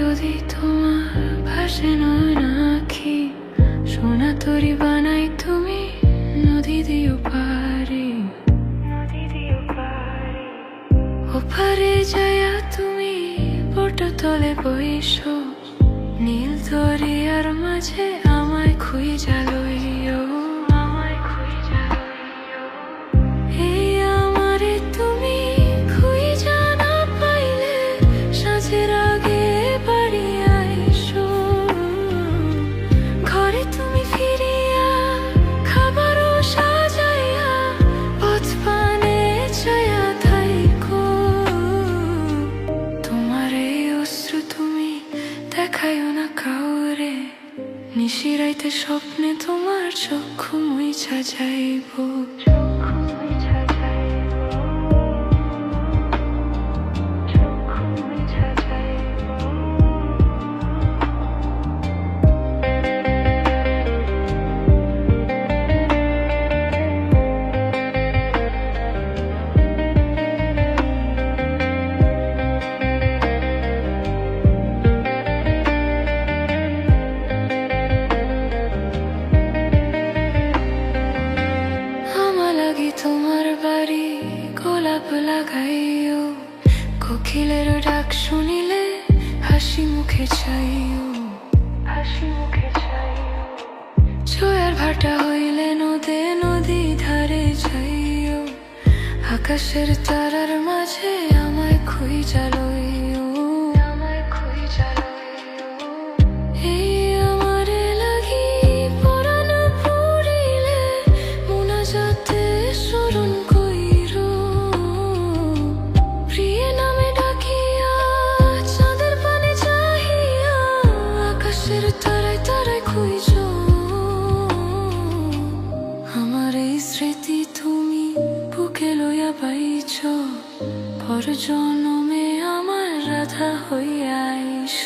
যদি তোমার ভাসে নয়ন আঁখি, সোনা তরি বানাই তুমি নদী দিও পারি। ওপারে যায়া তুমি বোটা তলে বইসো, নীল দরিয়ার মাঝে আমায় খুঁজা লইও। এই আমারে তুমি খুঁজা না পাইলে সাঁঝের আগে বাড়ি আইসো। ঘরে তুমি ফিরিয়া খাবারও সাজাইয়া পথ পানে ছায়া থাইকো। তোমার এই অশ্রু তুমি দেখাইও না কাউরে, নিশিরাইতে স্বপ্নে তোমার চক্ষু মুইছা যাইব। তোমার বাড়ি গোলাপ লাগাইও, কোকিলের ডাক শুনিলে হাসি মুখে চাইও। জোয়ার ভাটা হইলে নদে নদী ধারে যাইও, আকাশের তারার মাঝে আমায় খুঁজা লইও। এই আমারে লাগি পরাণ পুরিলে মুনাজাতে স্মরণ কইরো। প্রিয় নামে ডাকিয়া চাঁদের পানে চাহিয়া আকাশের তারায় তারায় খুঁজো। আমার এই স্মৃতি তুমি বুকে লইয়া পাইছ, পর জন্মে আমার রাধা হইয়া আইস।